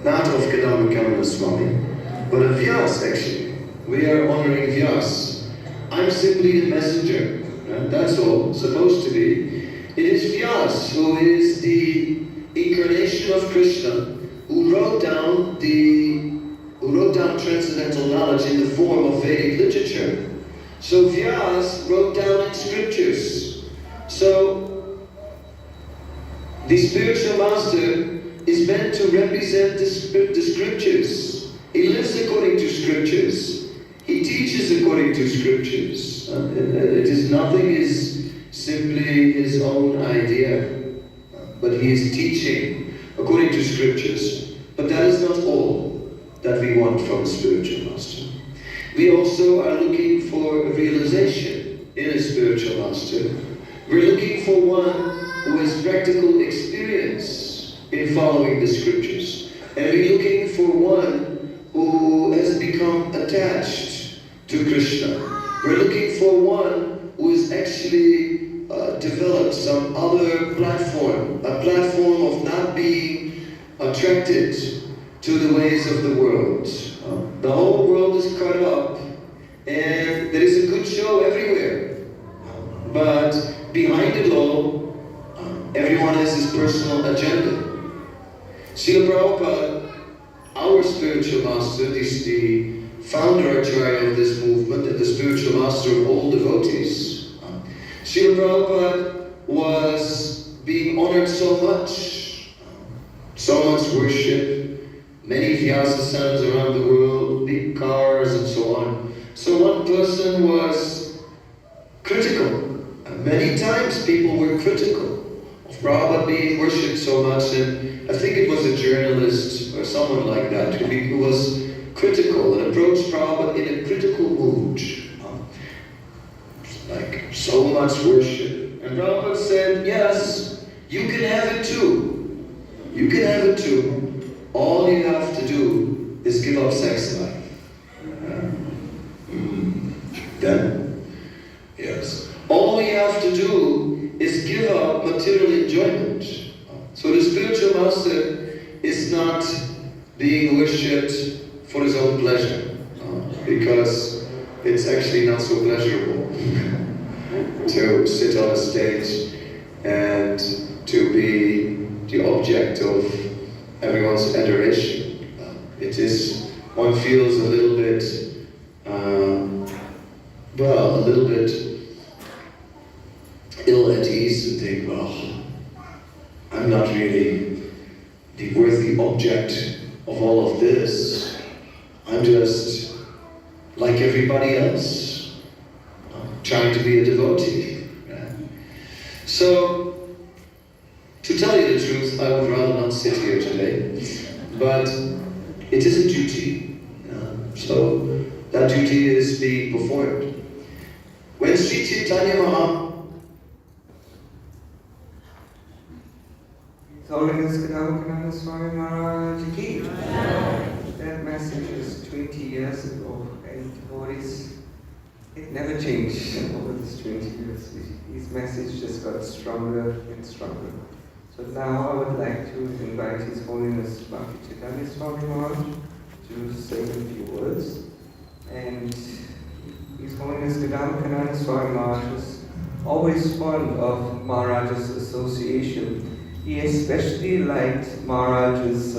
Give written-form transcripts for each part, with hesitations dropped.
not of Kadamba Kanana Swami, but of Vyasa actually. We are honoring Vyasa. I'm simply the messenger. That's all, supposed to be. It is Vyasa who is the incarnation of Krishna, who wrote down transcendental knowledge in the form of Vedic literature. So Vyasa wrote down in scriptures. So the spiritual master is meant to represent the scriptures. He lives according to scriptures. He teaches according to scriptures. Nothing is simply his own idea, but he is teaching according to scriptures. But that is not all that we want from a spiritual master. We also are looking for a realization in a spiritual master. We're looking for one who has practical experience in following the scriptures. And we're looking for one who has become attached to Krishna. We're looking for one who has actually developed some other platform, a platform of not being attracted to the ways of the world. The whole world is cut up, and there is a good show everywhere. But behind it all, everyone has his personal agenda. Srila Prabhupada, our spiritual master, is the founder Acharya of this movement and the spiritual master of all devotees. Srila Prabhupada was being honored so much worship, many Vyasa sons around the world, big cars and so on. So one person was critical. Many times people were critical of Prabhupada being worshipped so much, and I think it was a journalist or someone like that who was critical and approached Prabhupada in a critical mood. Like, so much worship. And Prabhupada said, yes, you can have it too. You can have it too. All you have to do is give up sex life. Then, yes. All you have to do is give up material enjoyment. So the spiritual master is not being worshipped for his own pleasure, because it's actually not so pleasurable to sit on a stage and to be the object of everyone's adoration. One feels a little bit, ill at ease and think, well, I'm not really the worthy object of all of this. I'm just like everybody else, trying to be a devotee. Right? So, to tell you the truth, I would rather not sit here today, but it is a duty. So that duty is being performed. When Sri Chaitanya Mahaprabhu Kadamba Swami Maharaja ki. That message was 20 years ago, and devotees, it never changed over this 20 years. His message just got stronger and stronger. So now I would like to invite His Holiness Bhakti Chaitanya Swami Maharaj to say a few words. And His Holiness Kadamba Kanana Swami Maharaj was always fond of Maharaja's association. He especially liked Maharaja's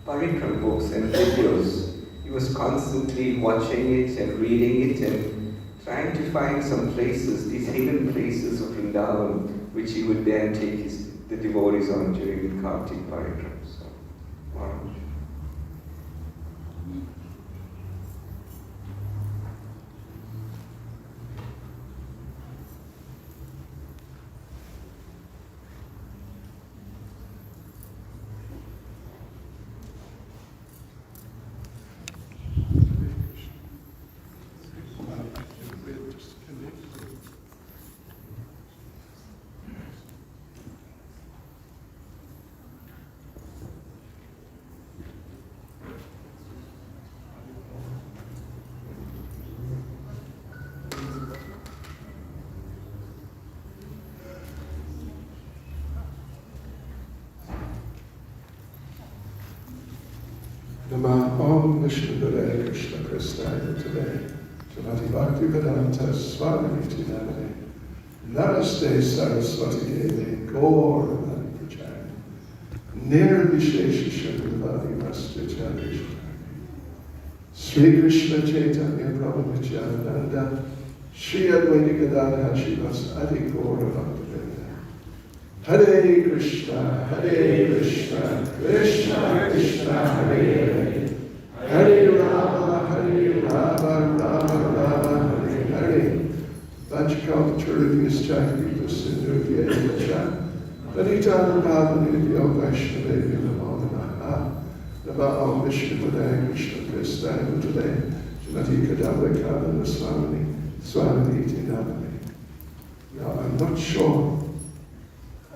parikram books and videos. He was constantly watching it and reading it and trying to find some places, these hidden places of Vrindavan, which he would then take the devotees on during the Kartik parikram. So, Maharaj. Nama Om Vishnu Hare Krishna Kristaya today. Srimati Bhaktivedanta Swami Tinamane. Namaste Saraswati Devi Gauravan Prachari. Nirvishesha Shadavadi Mastajari. Sri Krishna Chaitanya Prabhu Nityananda. Shri Advaita Gadadhara Shivas Adi Gauravan Hare Krishna, Krishna Krishna, Hare Hare, Hare Rama, Rama, Hare Hare. Vajkalpatarubhyas Chakritas Sindhuvya Evacha, Panitanam Bhavanibhyo Vaishnavebhyo Namo Namaha. Nama Vishnu Padaya Krishna Prestaya today, Srimati Kadamba Kanana Swami Iti Namani. Now I'm not sure.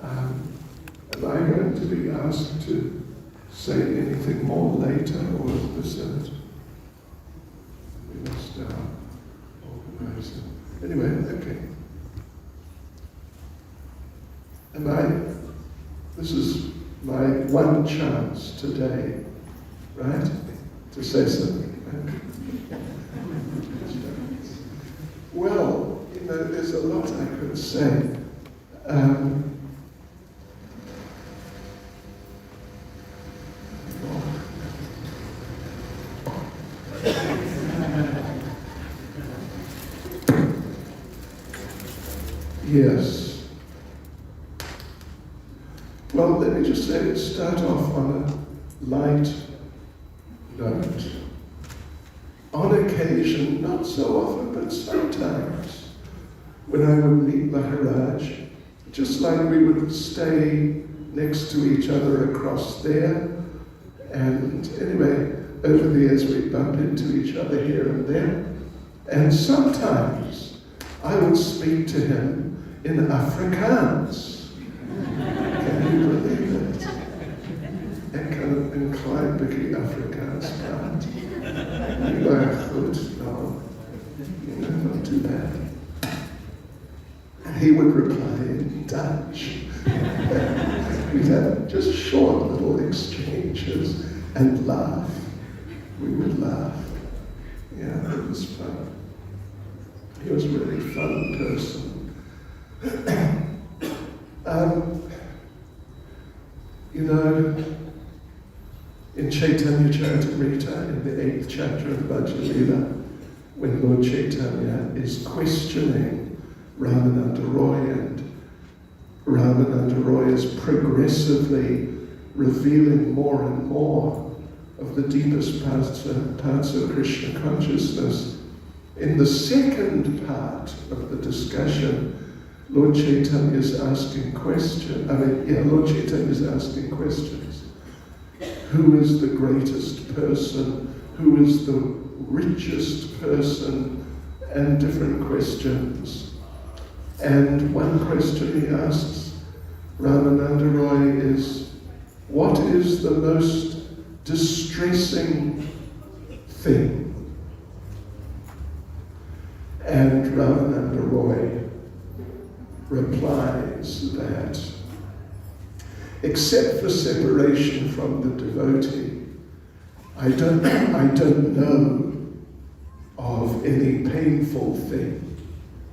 Am I going to be asked to say anything more later, or is this it? We must organize it. Anyway, okay. This is my one chance today, right? To say something. Well, there's a lot I could say. Yes. Well, let me just say, start off on a light note. On occasion, not so often, but sometimes, when I would meet Maharaja, just like we would stay next to each other across there, and anyway, over the years we bumped into each other here and there, and sometimes I would speak to him in Afrikaans. Can you believe it? Ek kan een klein beetje Afrikaans praat. Heel erg goed, no, not too bad. And he would reply in Dutch. We'd have just short little exchanges and laugh. We would laugh. Yeah, it was fun. He was a really fun person. In Chaitanya Charitamrita, in the 8th chapter of Bhajalila, when Lord Chaitanya is questioning Ramananda Roy, and Ramananda Roy is progressively revealing more and more of the deepest parts of Krishna consciousness, in the second part of the discussion, Lord Chaitanya is asking questions. Lord Chaitanya is asking questions. Who is the greatest person? Who is the richest person? And different questions. And one question he asks Ramananda Roy is, what is the most distressing thing? And Ramananda Roy replies that, except for separation from the devotee, I don't know of any painful thing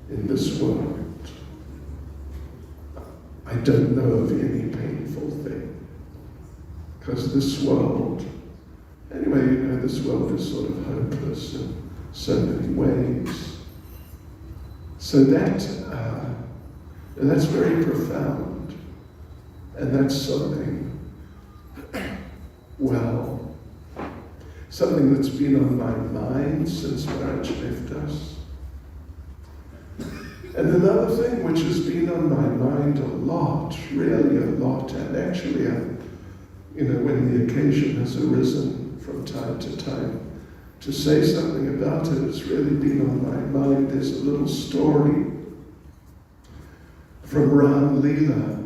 in this world. I don't know of any painful thing. Because this world, anyway, this world is sort of hopeless in so many ways. So that's very profound, and that's something, something that's been on my mind since Maharaj left us. And another thing which has been on my mind a lot, really a lot, and actually, when the occasion has arisen from time to time, to say something about it, it's really been on my mind. There's a little story from Ram Leela,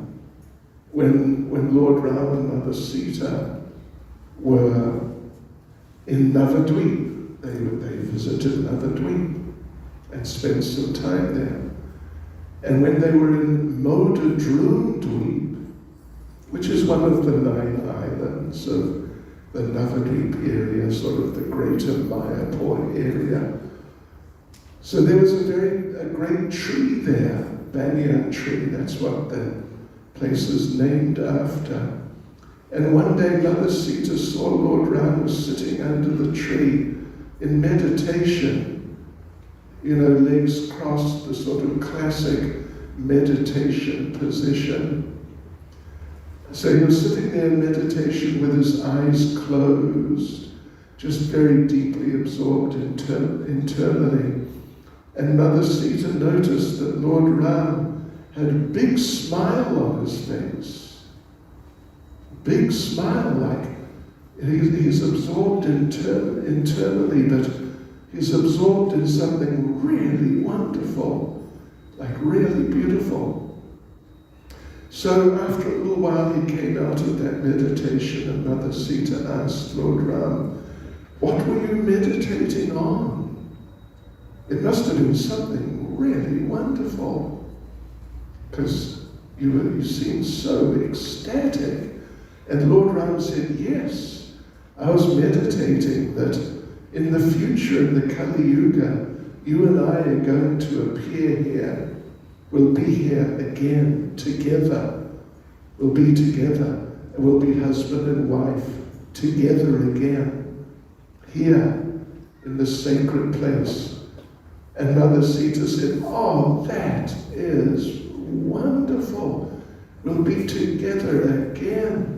when Lord Rama and Mother Sita were in Navadvip. They visited Navadvip and spent some time there. And when they were in Modadrumdvip, which is one of the 9 islands of the Navadvip area, sort of the greater Mayapur area. So there was a great tree there, banyan tree, that's what the place is named after. And one day Mother Sita saw Lord Rama sitting under the tree in meditation, legs crossed, the sort of classic meditation position. So he was sitting there in meditation with his eyes closed, just very deeply absorbed internally. And Mother Sita noticed that Lord Ram had a big smile on his face. Big smile, like he's absorbed internally, but he's absorbed in something really wonderful, like really beautiful. So after a little while he came out of that meditation, and Mother Sita asked Lord Ram, "What were you meditating on? It must have been something really wonderful, because you seemed so ecstatic." And Lord Ram said, "Yes, I was meditating that in the future, in the Kali Yuga, you and I are going to appear here. We'll be here again, together. We'll be together, and we'll be husband and wife, together again, here, in the sacred place." And Mother Sita said, "Oh, that is wonderful. We'll be together again."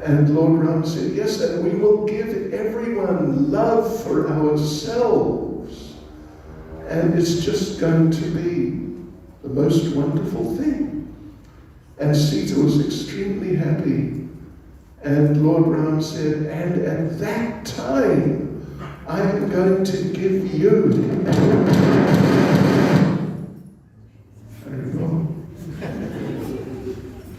And Lord Ram said, "Yes, and we will give everyone love for ourselves. And it's just going to be the most wonderful thing." And Sita was extremely happy. And Lord Ram said, "And at that time, I'm going to give you..."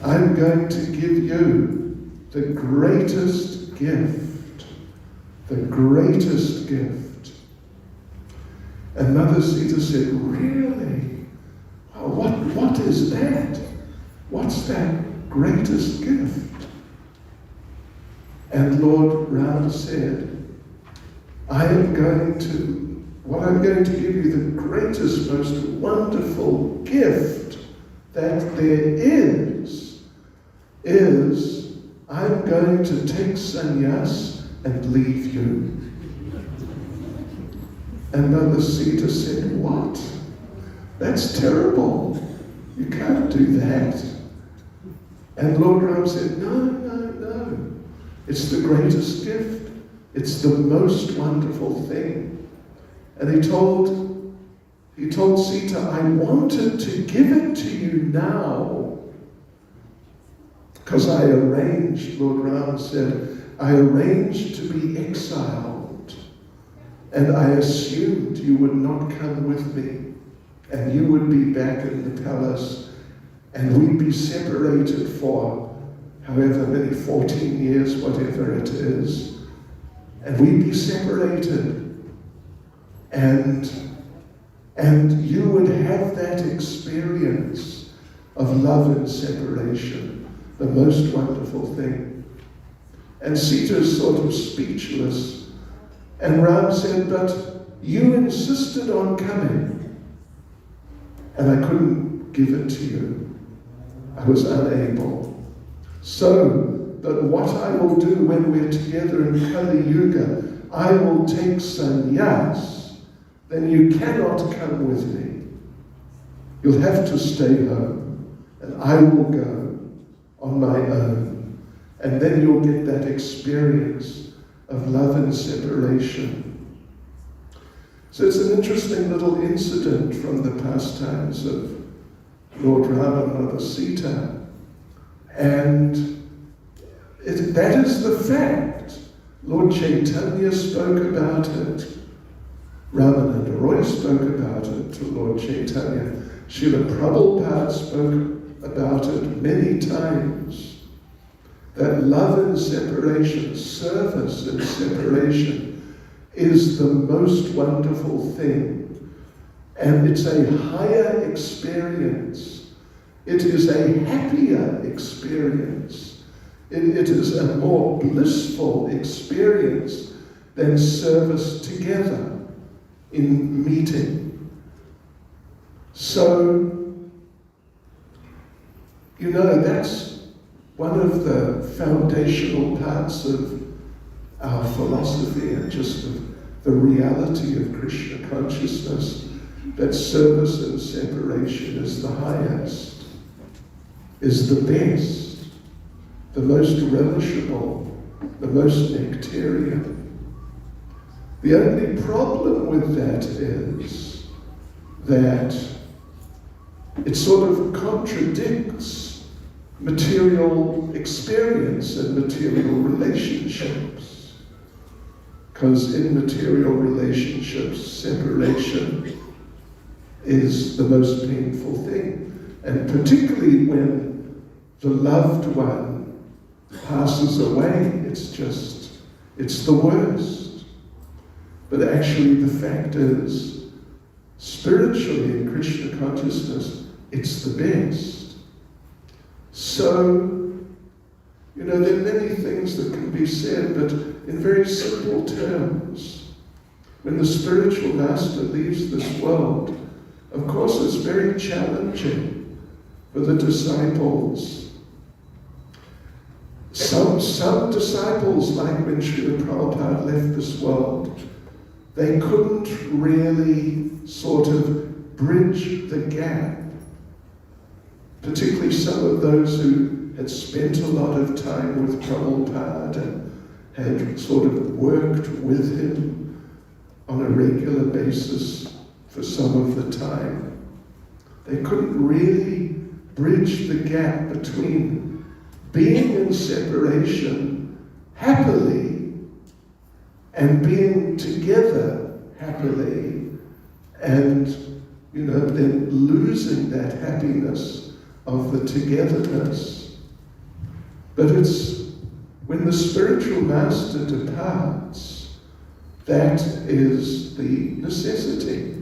"I'm going to give you the greatest gift, the greatest gift." And Mother Sita said, "Really? What is that? What's that greatest gift?" And Lord Rama said, I'm going to give you, the greatest, most wonderful gift that there is I'm going to take sannyas and leave you." And Mother Sita said, "What? That's terrible. You can't do that." And Lord Ram said, No. It's the greatest gift. It's the most wonderful thing." And he told Sita, "I wanted to give it to you now, because I arranged," Lord Rama said, "I arranged to be exiled, and I assumed you would not come with me, and you would be back in the palace, and we'd be separated for however many, 14 years, whatever it is, and we'd be separated, and you would have that experience of love and separation, the most wonderful thing." And Sita is sort of speechless. And Ram said, "But you insisted on coming, and I couldn't give it to you. I was unable. But what I will do when we're together in Kali Yuga, I will take sannyas, then you cannot come with me. You'll have to stay home, and I will go on my own. And then you'll get that experience of love and separation." So it's an interesting little incident from the pastimes of Lord Rama and Mother Sita. And that is the fact. Lord Chaitanya spoke about it. Ramananda Roy spoke about it to Lord Chaitanya. Srila Prabhupada spoke about it many times. That love and separation, service and separation, is the most wonderful thing. And it's a higher experience. It is a happier experience. It is a more blissful experience than service together in meeting. So, you know, that's one of the foundational parts of our philosophy and just of the reality of Krishna consciousness, that service and separation is the highest, is the best, the most relishable, the most nectarian. The only problem with that is that it sort of contradicts material experience and material relationships. Because in material relationships, separation is the most painful thing. And particularly when the loved one passes away, it's the worst. But actually the fact is, spiritually in Krishna consciousness, it's the best. So, you know, there are many things that can be said, but in very simple terms, when the spiritual master leaves this world, of course it's very challenging for the disciples. Some disciples, like when Srila Prabhupada left this world, they couldn't really sort of bridge the gap. Particularly some of those who had spent a lot of time with Prabhupada and had sort of worked with him on a regular basis for some of the time. They couldn't really bridge the gap between being in separation happily and being together happily, and, you know, then losing that happiness of the togetherness. But it's when the spiritual master departs, that is the necessity.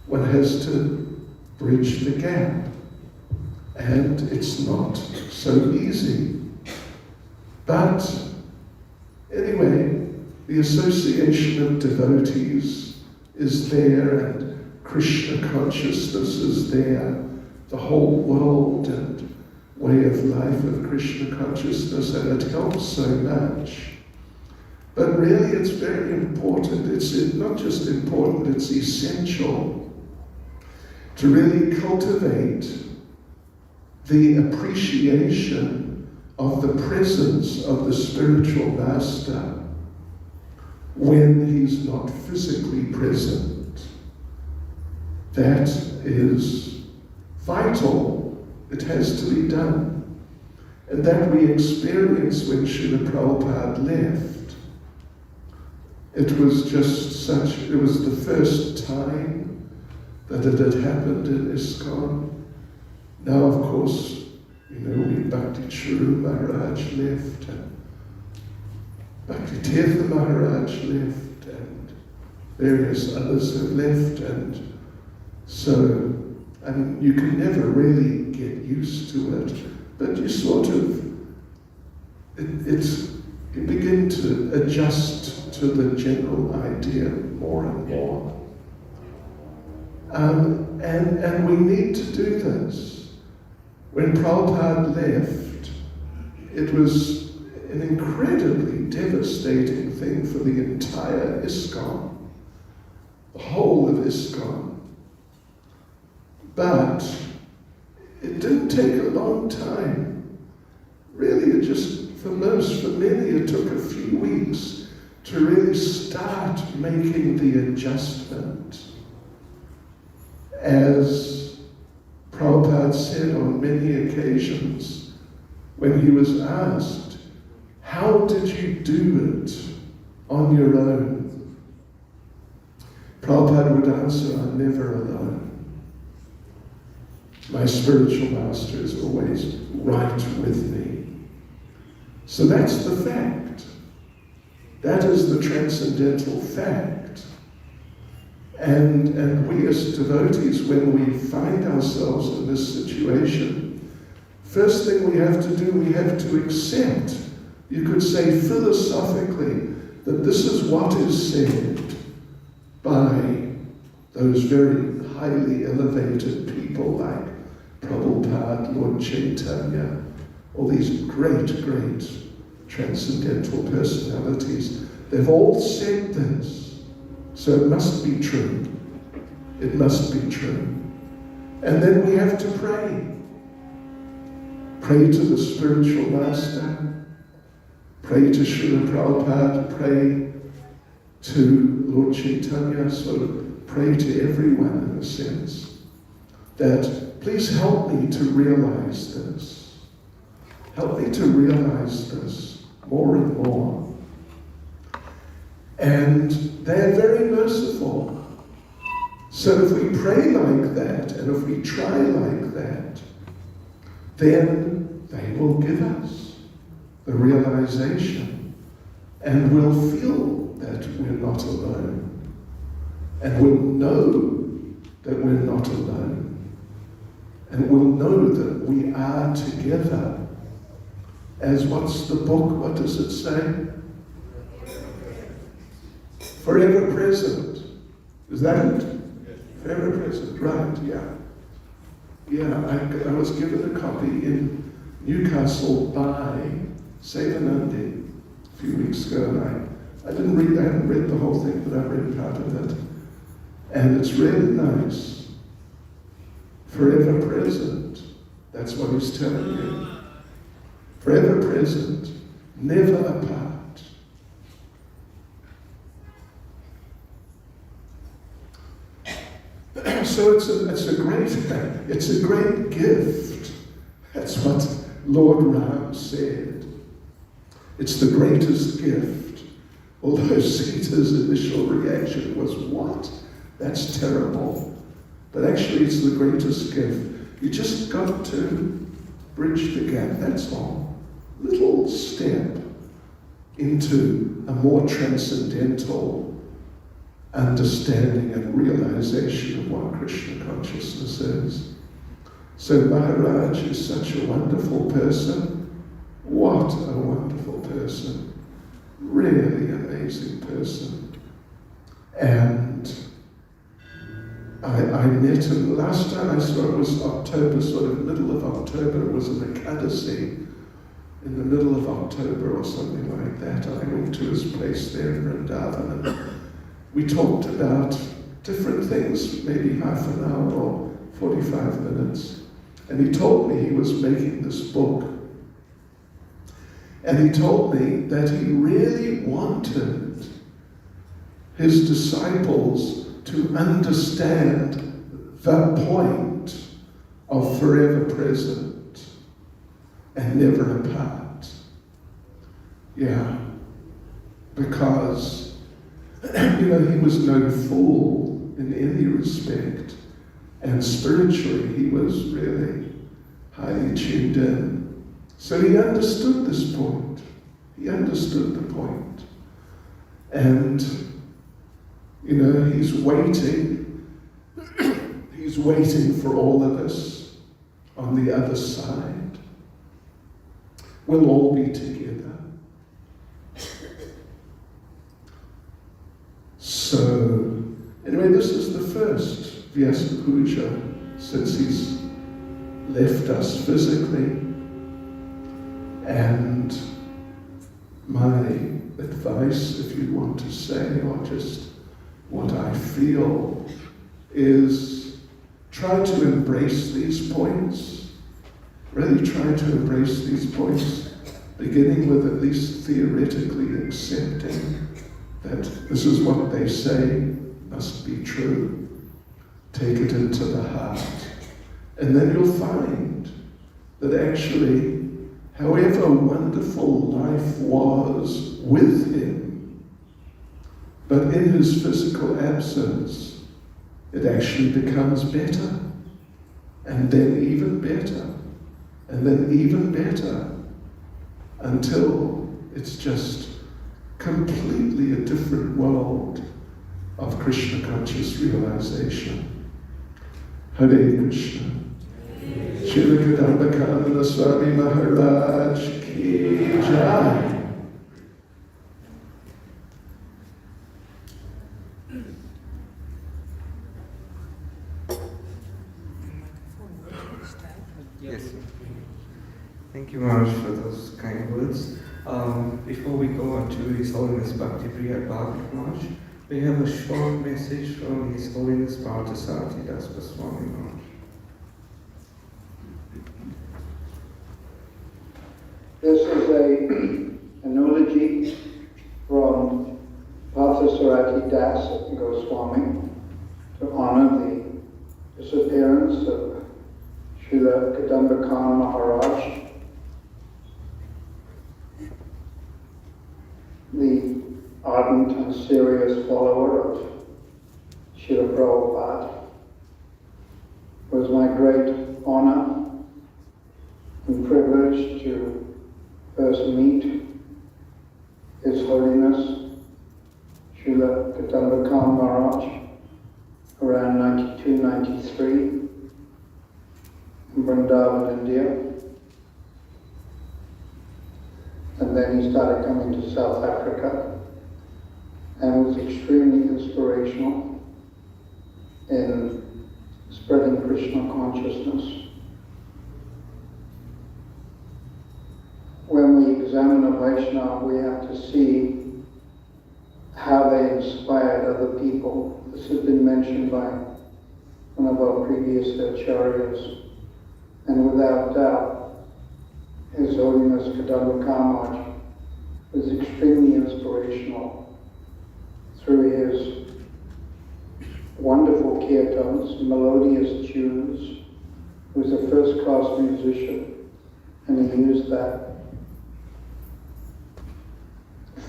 One has to bridge the gap, and it's not so easy. But anyway, the association of devotees is there, and Krishna consciousness is there, the whole world and way of life of Krishna consciousness, and it helps so much. But really it's very important. It's not just important, it's essential to really cultivate the appreciation of the presence of the spiritual master when he's not physically present. That is vital. It has to be done. And that we experienced when Srila Prabhupada left. It was the first time that it had happened in ISKCON. Now, of course, you know, we Bhakti Churu Maharaj left, and Bhakti Tirtha Maharaj left, and various others have left, and so, I mean, you can never really get used to it, but you sort of, you begin to adjust to the general idea more and more. And we need to do this. When Prabhupada left, it was an incredibly devastating thing for the entire ISKCON, the whole of ISKCON. But it didn't take a long time. Really, it just, for many, it took a few weeks to really start making the adjustment. As Prabhupada said on many occasions, when he was asked, how did you do it on your own? Prabhupada would answer, I'm never alone. My spiritual master is always right with me. So that's the fact. That is the transcendental fact. And we as devotees, when we find ourselves in this situation, First thing we have to do, we have to accept, you could say philosophically, that this is what is said by those very highly elevated people like Prabhupada, Lord Chaitanya, all these great, great transcendental personalities. They've all said this, so it must be true. It must be true. And then we have to pray. Pray to the spiritual master, pray to Srila Prabhupada, pray to Lord Chaitanya, sort of pray to everyone in a sense, that please help me to realize this. Help me to realize this more and more. And they're very merciful. So if we pray like that, and if we try like that, then they will give us the realization, and we'll feel that we're not alone, and we'll know that we're not alone, and we'll know that we are together. As what's the book, what does it say? Forever present. Is that it? Forever present, right, yeah. Yeah, I was given a copy in Newcastle by Sevanandi a few weeks ago, and I hadn't read the whole thing, but I read part of it. And it's really nice. Forever present, that's what he's telling you. Forever present, never apart. So it's a great gift. That's what Lord Rama said. It's the greatest gift. Although Sita's initial reaction was, what? That's terrible. But actually it's the greatest gift. You just got to bridge the gap, that's all. Little step into a more transcendental understanding and realization of what Krishna consciousness is. So Maharaja is such a wonderful person. What a wonderful person. Really amazing person. And I met him, last time I saw it was October, sort of middle of October. It was in Ekadasi, in the middle of October or something like that. I went to his place there in Vrindavan, and we talked about different things, maybe half an hour or 45 minutes. And he told me he was making this book. And he told me that he really wanted his disciples to understand the point of forever present and never apart. Yeah, because he was no fool in any respect, and spiritually he was really highly tuned in. So he understood this point. He understood the point. And, he's waiting. He's waiting for all of us on the other side. We'll all be together. So, anyway, this is the first Vyasa Puja since he's left us physically. And my advice, if you want to say, or just what I feel, is try to embrace these points. Really try to embrace these points, beginning with at least theoretically accepting that this is what they say must be true. Take it into the heart. And then you'll find that actually, however wonderful life was with him, but in his physical absence, it actually becomes better, and then even better, and then even better, until it's just completely a different world of Krishna conscious realization. Hare Krishna. Srila Kadamba Kanana Swami Maharaj ki jai. Yes. Thank you, Maharaj, for those kind words. Before we go on to His Holiness Bhakti Priya Bhagat Maharaj, we have a short message from His Holiness Parthasarathi Das Goswami Maharaj. This is an eulogy from Parthasarathi Das Goswami to honor the disappearance of Srila Kadamba Maharaj, the ardent and serious follower of Srila Prabhupada. It was my great honor and privilege to first meet His Holiness Srila Kadamba Maharaj around 92-93 in Vrindavan, India. And then he started coming to South Africa and was extremely inspirational in spreading Krishna consciousness. When we examine a Vaishnava, we have to see how they inspired other people. This has been mentioned by one of our previous acharyas. And without doubt, His Holiness Kadamba Maharaj was extremely inspirational through his wonderful kirtans, melodious tunes. He was a first-class musician, and he used that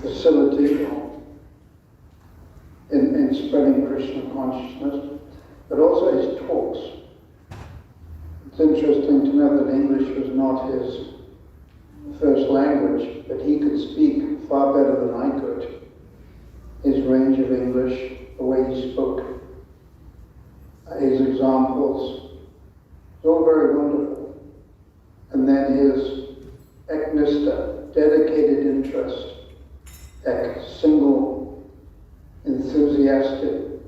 facility in spreading Krishna consciousness, but also his talks. It's interesting to know that English was not his first language, but he could speak far better than I could. His range of English, the way he spoke, his examples, it's all very wonderful. And then his eknistha, dedicated interest, single, enthusiastic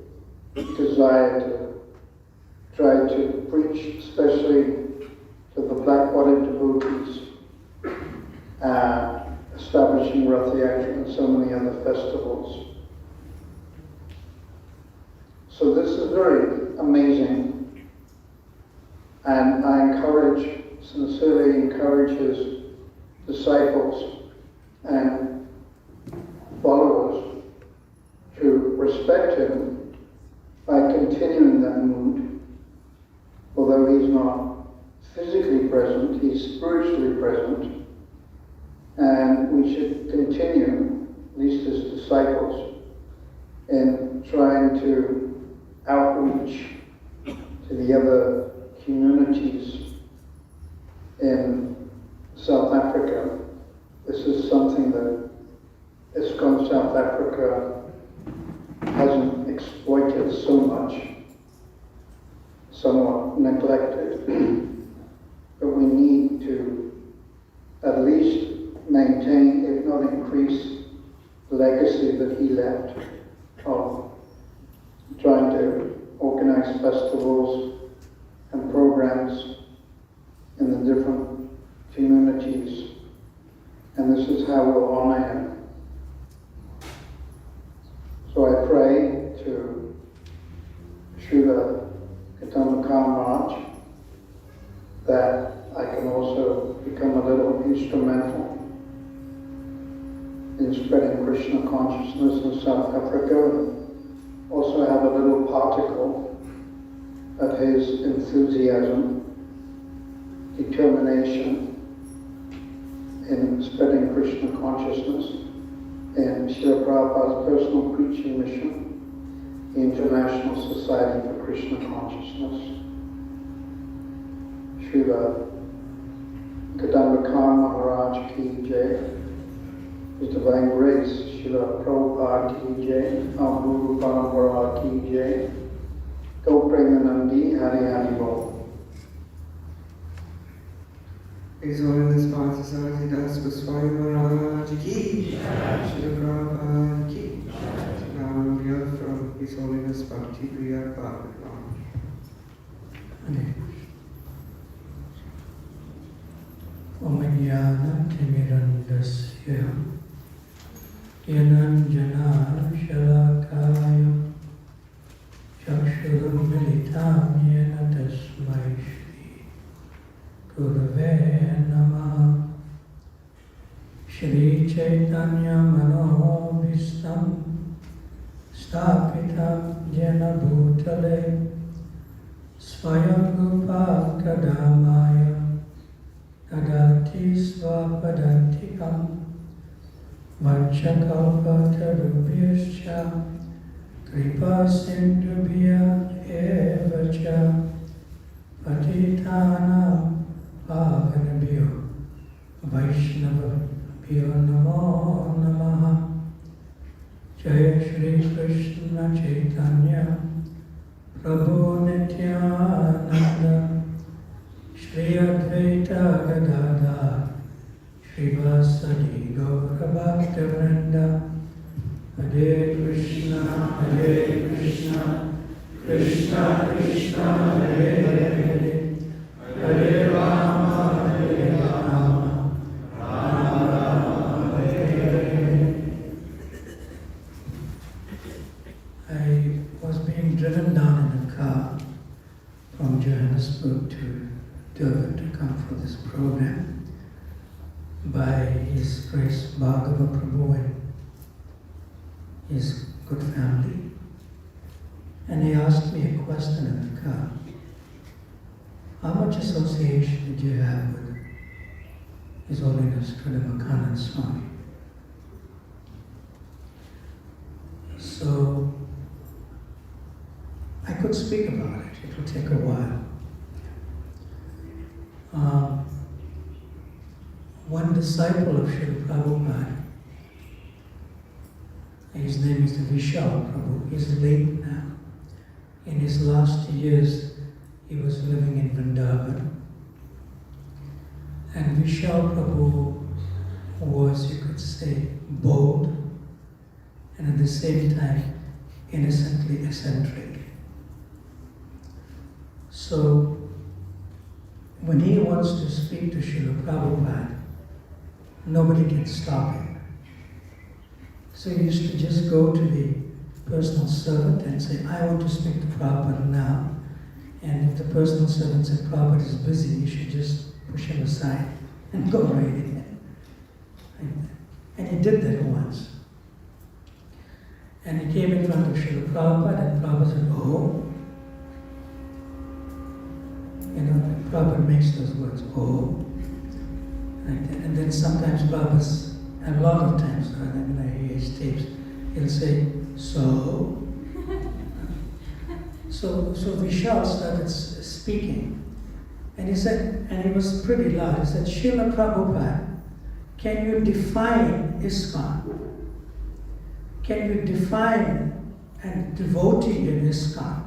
desire to try to preach, especially to the black-water devotees, establishing Rath Yatra and so many other festivals. So this is very amazing, and I sincerely encourage his disciples and followers to respect him by continuing that mood. Although he's not physically present, he's spiritually present, and we should continue, at least as disciples, in trying to outreach to the other communities in South Africa. This is something that ISKCON South Africa hasn't exploited so much, somewhat neglected, but we need to at least maintain, if not increase, the legacy that he left of trying to organize festivals and programs in the different communities. And this is how we'll honor him. So I pray to Srila Kadamba Maharaj that I can also become a little instrumental in spreading Krishna consciousness in South Africa. Also have a little particle of his enthusiasm, determination in spreading Krishna consciousness in Srila Prabhupada's personal preaching mission, the International Society for Krishna Consciousness. Srila Kadamba Maharaj ki jai. His Divine Grace, Srila Prabhupada ki jai. Our Guru Parampara ki jai. Go Premanandi Hari Hari Bol. His Holiness Parthasarathi Das Goswami Maharaj ki, Srila Prabhupada ki. Now we hear from His Holiness Bhakti Priya Bhagavad. Omajnana Timirandasya Yananjana Shalakaya Chakshurumilitam Yena Tasmai Shri Gurave Namaha Shri Chaitanya Manobhistam Stapitam Jena Bhutale Swayam Rupa Kadamaya Adati Svapadantikam Vanchakalpatarubhyascha Kripa Sindhubhya Evacha Patitanam Pavanabhyo Vaishnavabhyo Namo Namaha Jaya Shri Krishna Chaitanya Prabhu Nityananda Shri Advaita Gadadhar Srivasadi Gaura Bhakta Vrinda Hare Krishna Krishna Krishna Hare Hare Hare Rama Rama Rama Hare Hare. I was being driven down in a car from Johannesburg to Durban to come for this program by His Grace Bhargava Prabhu and his good family. And he asked me a question in the car. How much association did you have with His Holiness Kadamba Swami? So I could speak about it. It will take a while. One disciple of Srila Prabhupada, his name is Vishal Prabhu, he's late now. In his last years, he was living in Vrindavan. And Vishal Prabhu was, you could say, bold, and at the same time, innocently eccentric. So, when he wants to speak to Srila Prabhupada, nobody can stop him. So he used to just go to the personal servant and say, I want to speak to Prabhupada now. And if the personal servant said Prabhupada is busy, you should just push him aside and go right in. And he did that once. And he came in front of Srila Prabhupada, and Prabhupada said, oh. You know, Prabhupada makes those words, oh. And then sometimes Prabhupada's, a lot of times when I hear his tapes, he'll say, so. So Vishal started speaking. And he said, and he was pretty loud, he said, Srila Prabhupada, can you define ISKCON? Can you define a devotee in ISKCON?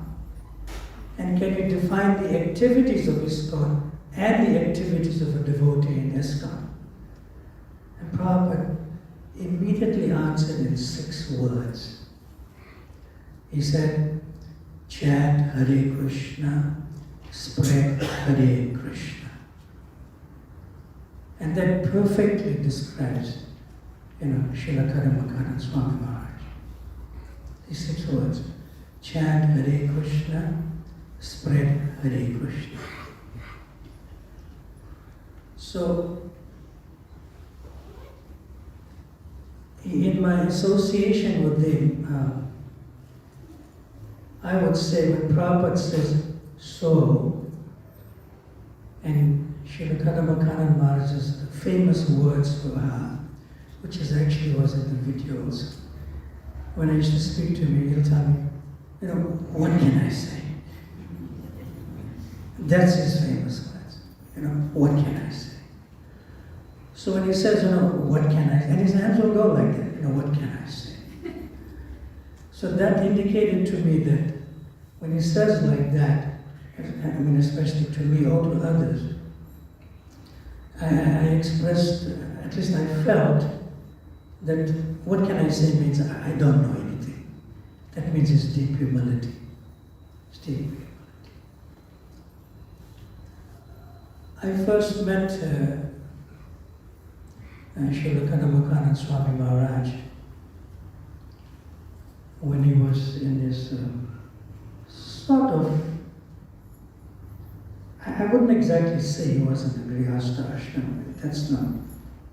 And can you define the activities of ISKCON and the activities of a devotee in ISKCON? And Prabhupada immediately answered in 6 words. He said, chant Hare Krishna, spread Hare Krishna. And that perfectly describes, Srila Kadamba Swami Maharaj. These 6 words, chant Hare Krishna, spread Hare Krishna. So, in my association with him, I would say when Prabhupada says so, and Srila Kadamba Maharaj's famous words for which was in the videos. When I used to speak to him, he'll tell me, what can I say? That's his famous words. What can I say? So when he says, what can I say? And his hands will go like that, what can I say? So that indicated to me that when he says like that, especially to me or to others, I expressed, at least I felt, that what can I say means I don't know anything. That means it's deep humility. It's deep humility. I first met Srila Kadamba Swami Maharaj when he was in his sort of, I wouldn't exactly say he was in the Grihastha ashram. That's not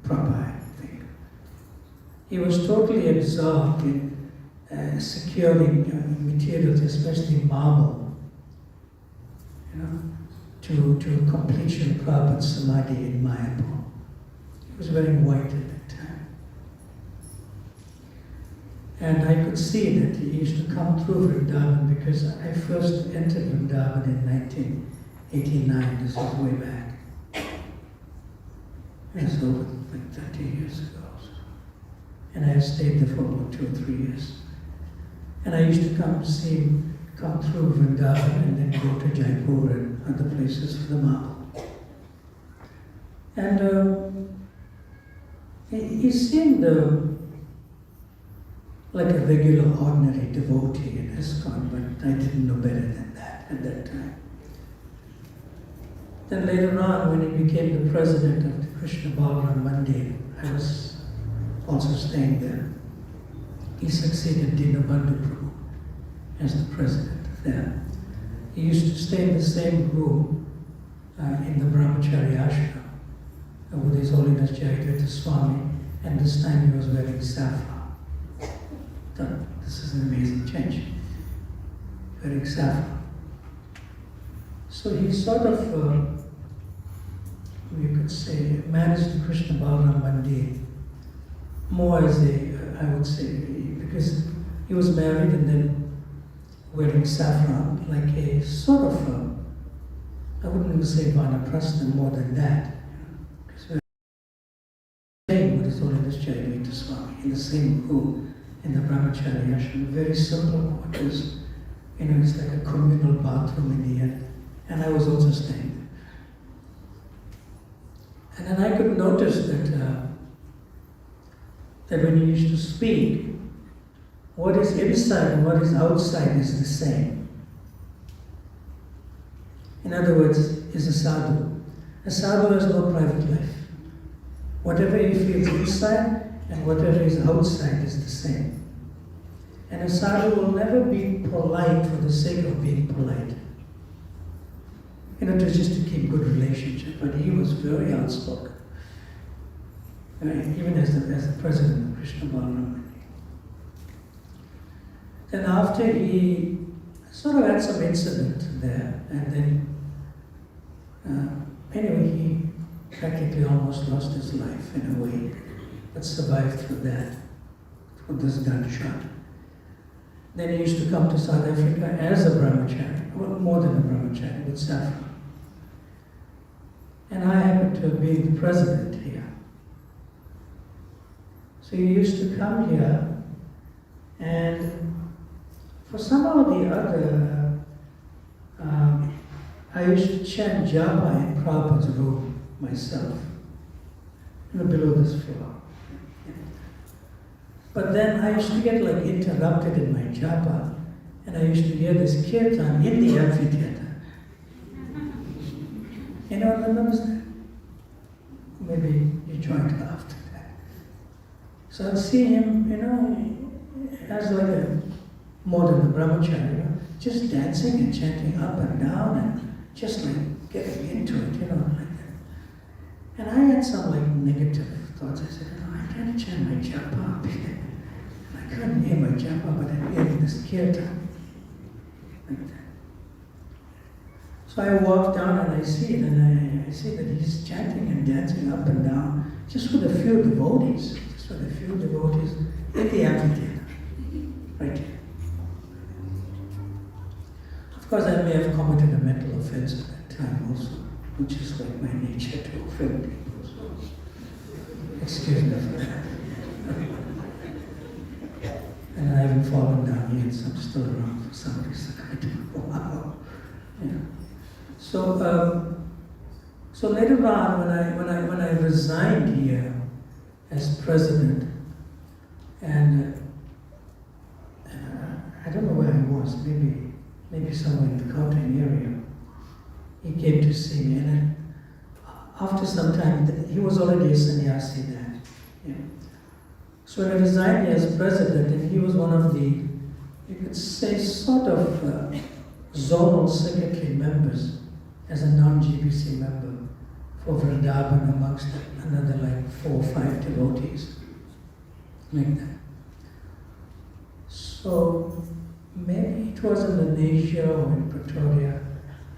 proper, I think. He was totally absorbed in securing materials, especially marble, to complete Srila Prabhupada's samadhi in Mayapur. He was wearing white at that time. And I could see that he used to come through Vrindavan because I first entered Vrindavan in 1989, this is way back. It's over like 30 years ago. And I had stayed there for about 2 or 3 years. And I used to come see him come through Vrindavan and then go to Jaipur and other places for the marble. And he seemed like a regular, ordinary devotee in ISKCON, but I didn't know better than that at that time. Then later on, when he became the president of the Krishna Balaram Mandir, I was also staying there. He succeeded Dinabandhu Prabhu as the president there. He used to stay in the same room in the Brahmachari ashram with His Holiness Jayagata Swami, and this time he was wearing saffron. Thought, this is an amazing change. Wearing saffron. So he sort of, you could say, managed the Krishna Balaram Mandir more as a, I would say, because he was married and then wearing saffron, like a sort of, I wouldn't even say vanaprastha, more than that. Because we're staying with His Holiness Jayagata Swami in the same room in the Brahmachari ashram, very simple quarters. It's like a communal bathroom in the end. And I was also staying there. And then I could notice that when he used to speak, what is inside and what is outside is the same. In other words, is a sadhu. A sadhu has no private life. Whatever he feels inside and whatever is outside is the same. And a sadhu will never be polite for the sake of being polite. It was just to keep good relationship, but he was very outspoken. Even as the president of Krishna Balaram. Then after he sort of had some incident there, and then anyway, he practically almost lost his life in a way, but survived through that, through this gunshot. Then he used to come to South Africa as a brahmachari, well, more than a brahmachari, with saffron. And I happened to have been the president here. So he used to come here, and for somehow or the other, I used to chant japa in Prabhupada's room myself, below this floor. But then I used to get like interrupted in my japa, and I used to hear this kirtan in the amphitheater. Anyone remembers that? Maybe you joined after that. So I'd see him, as like a more than a brahmachari, just dancing and chanting up and down and just like getting into it, like that. And I had some like negative thoughts. I said, I can't chant my japa up here. I couldn't hear my japa, but I'm hearing this kirtan. Like that. So I walk down and I see it, and I see that he's chanting and dancing up and down, just with a few devotees, in the amphitheater, right here. Of course, I may have committed a mental offense at that time also, which is like my nature to offend people. So excuse me for that. And I haven't fallen down yet, so I'm still around for some reason. I don't know. Wow. Yeah. So So later on, when I resigned here as president, and I don't know where I was, maybe somewhere in the Gauteng area, he came to see me, and then after some time, he was already a sannyasi then. Yeah. So when I resigned as president, and he was one of the, you could say, sort of zonal secretary members as a non-GBC member for Vrindavan amongst another like 4 or 5 devotees, like that. So maybe it was in Indonesia or in Pretoria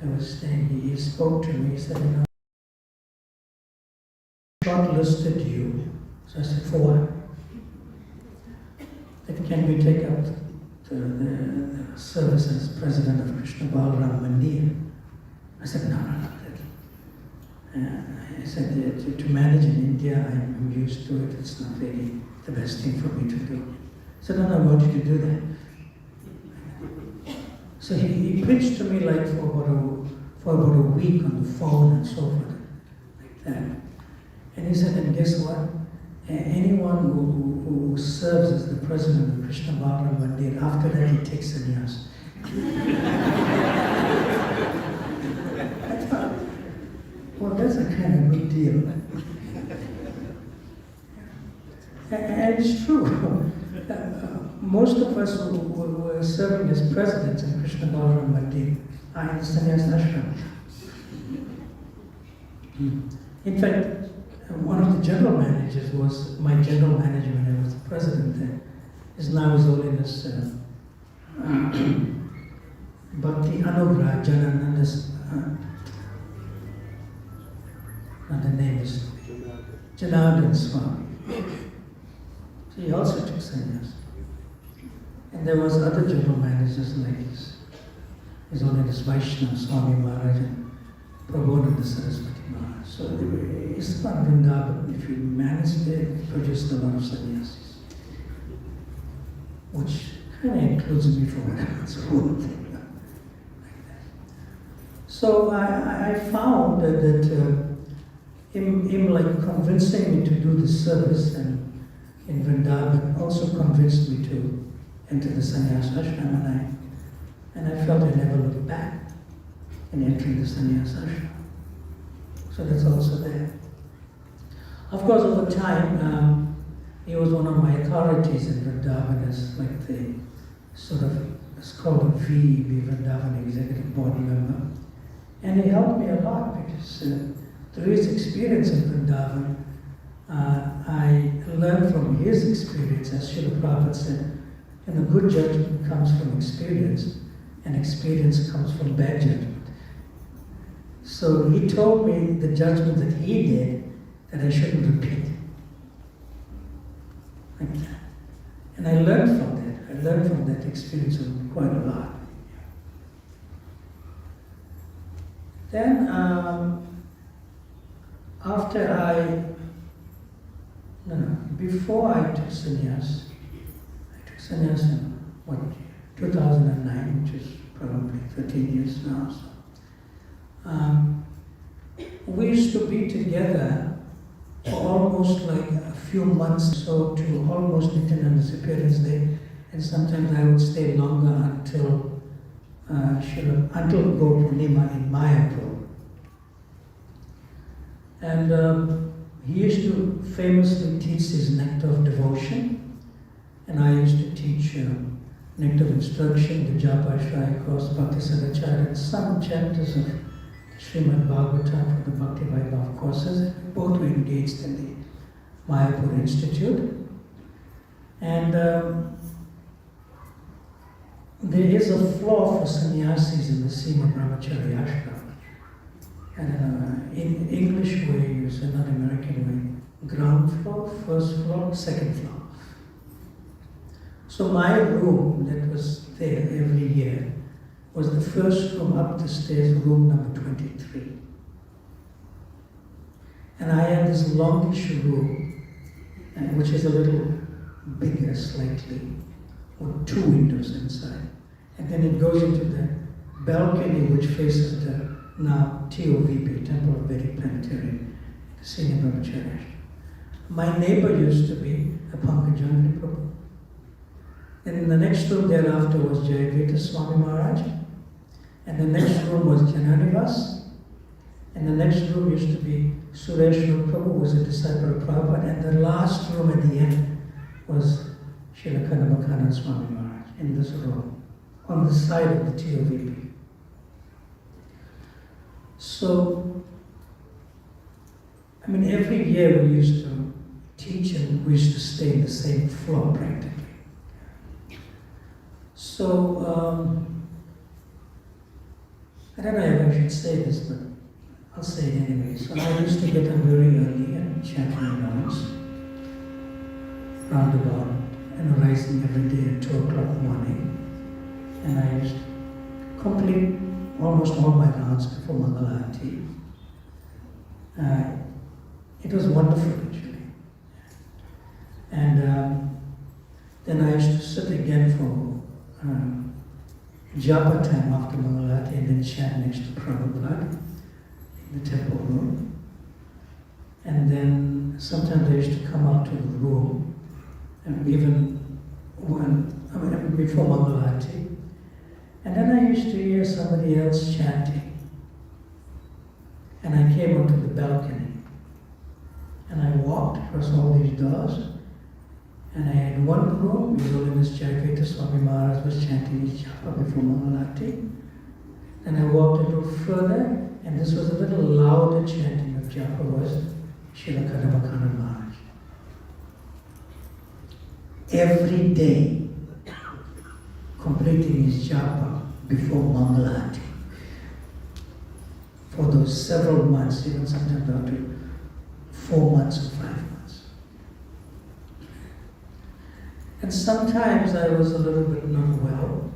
I was staying. He spoke to me, he said, shortlisted you. So I said, for what? That can we take up the service as president of Krishna Balaram Mandir? I said, no. I said, to manage in India, I'm used to it. It's not really the best thing for me to do. I said, no, I want you to do that. So he preached to me like for about a week on the phone and so forth, like that. And he said, and guess what? Anyone who serves as the president of Krishna Balaram Mandir, after that he takes sannyas. I thought, well, that's a kind of big deal. And it's true. Most of us who were serving as presidents in Krishna Balaram Mandir are in sannyas ashram. In fact, one of the general managers was my general manager when I was the president there. His name was Holiness Bhakti Anugrah Janananda's, and the name is Janardhan Swami. So he also took sannyas. And there was other general managers like his Holiness Vaishnava Swami Maharaja, Prabodhana Saraswati Maharaj. So ISKCON Vrindavan, if you managed it, produced a lot of sannyasis, which kind of includes me for whatever school thing, like that. So I found that him like convincing me to do this service and in Vrindavan also convinced me to enter the sannyas ashram, and I felt I never looked back in entering the sannyas ashram. So that's also there. Of course, over time, he was one of my authorities in Vrindavan as like the sort of, it's called a VEB, Vrindavan Executive Board member. And he helped me a lot because through his experience in Vrindavan, I learned from his experience, as Srila Prabhupada said, and a good judgment comes from experience, and experience comes from bad judgment. So he told me the judgment that he did that I shouldn't repeat. Like that. And I learned from that. I learned from that experience quite a lot. Then, before I took sannyas, in 2009, which is probably 13 years now. So. We used to be together for almost like a few months, so to almost Nityananda's appearance day, and sometimes I would stay longer until Gopurnima in Mayapur. And he used to famously teach his nectar of devotion, and I used to teach nectar of instruction, the Japa Shrai Cross Bhakti Sadachara, and some chapters of Srimad Bhagavatam for the Bhakti Vaibhav courses. Both were engaged in the Mayapur Institute. And there is a floor for sannyasis in the Sima Brahmachari Ashram. And in English way, you say, not American way, ground floor, first floor, second floor. So my room that was there every year was the first room up the stairs, room number 23. And I had this longish room, which is a little bigger slightly, with 2 windows inside. And then it goes into the balcony which faces the now TOVP, Temple of Vedic Planetary, the senior brahmacharya. My neighbor used to be a Pankajani Prabhu. And in the next room thereafter was Jayagita Swami Maharaj. And the next room was Jananivas. And the next room used to be Sureshwar Prabhu, who was a disciple of Prabhupada. And the last room at the end was Srila Kadamba Swami Maharaj in this room, on the side of the TOVP. So, I mean, every year we used to teach and we used to stay in the same floor practically. So, I don't know if I should say this, but I'll say it anyway. So I used to get up very early and chant my rounds, roundabout, and rising every day at 2 o'clock in the morning. And I used to complete almost all my rounds before Mangala Arati. It was wonderful actually. And then I used to sit again for japa time after Mangala Arati and then chant next to Prabhupada in the temple room. And then sometimes I used to come up to the room, and even before Mangala Arati. And then I used to hear somebody else chanting. And I came onto the balcony. And I walked across all these doors. And I had one room, His Holiness Jayagita Swami Maharaj was chanting his japa before Mangala Arati. And I walked a little further, and this was a little louder chanting of japa was Srila Kadamba Maharaj. Every day, completing his japa before Mangala Arati. For those several months, even sometimes up to 4 months or 5 months. And sometimes I was a little bit not well,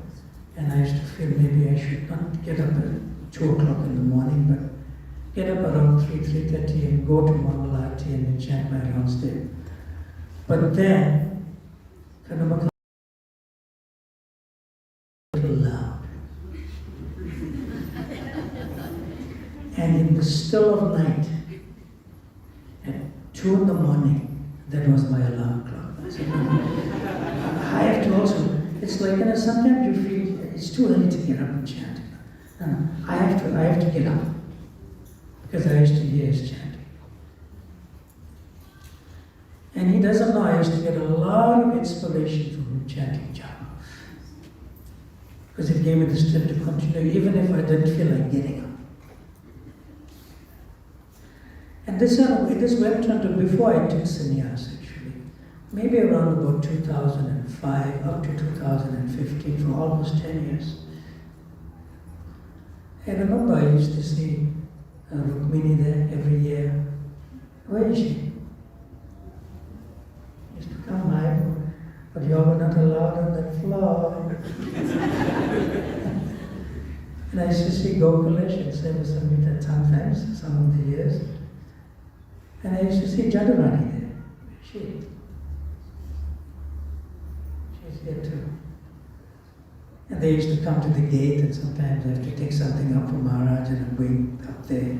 and I used to feel maybe I should not get up at 2 o'clock in the morning, but get up around 3:30 and go to Mangala Arati and then chant my rounds there. But then, Kadamba a little loud. And in the still of night, at 2 in the morning, that was my alarm clock. I said, I have to also, it's like, sometimes you feel it's too early to get up and chant. I have to get up, because I used to hear his chanting. And he doesn't know I used to get a lot of inspiration from him chanting japa. Because it gave me the strength to continue, even if I didn't feel like getting up. And this went on to before I took sannyas actually. Maybe around about 2005 up to 2015, for almost 10 years. I remember I used to see Rukmini there every year. Where is she? Used to come Mayapur, but you were not allowed on the floor. And I used to see Gokulesh and Seva Samhita sometimes, some of the years. And I used to see Jadurani there. She's here too. And they used to come to the gate, and sometimes I have to take something up for Maharaja and I'm going up there,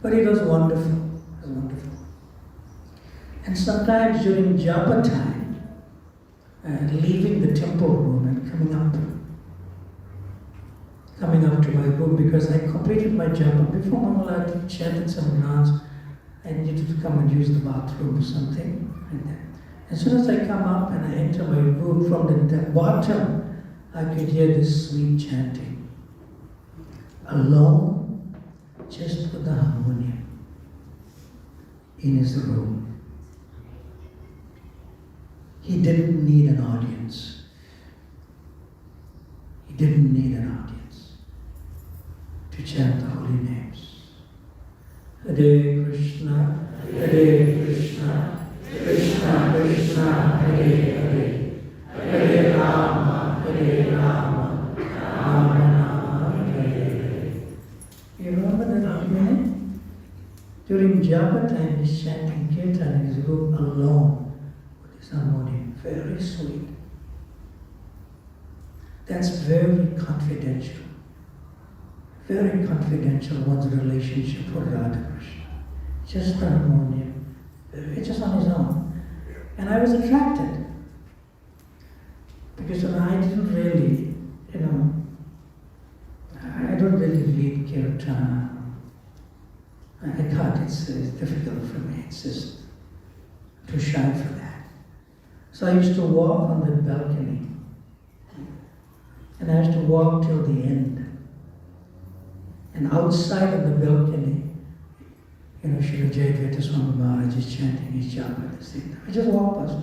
But it was wonderful. It was wonderful. And sometimes during japa time, leaving the temple room and coming up to my room, because I completed my japa before Mangala Arati, chanted some rounds. I needed to come and use the bathroom or something. And as soon as I come up and I enter my room, from the bottom, I could hear this sweet chanting. Alone, just with the harmonium in his room. He didn't need an audience. He didn't need an audience to chant the holy names. Hare Krishna, Hare Krishna, Krishna Krishna, Hare Hare, Hare Rama, Hare Rama, Rama Rama, Hare Hare. You remember that minute? During japa time, he's chanting kirtan in his room alone with his harmonium. Very sweet. That's very confidential. very confidential, one's relationship with Radha Krishna. Just harmonium, just on his own. And I was attracted. Because I didn't really, I don't really lead kirtan. I can't, it's difficult for me, it's just too shy for that. So I used to walk on the balcony. And I used to walk till the end. And outside of the balcony, Srila Jayadvaita Swami Maharaja is chanting his japa at the same time. I just walk past.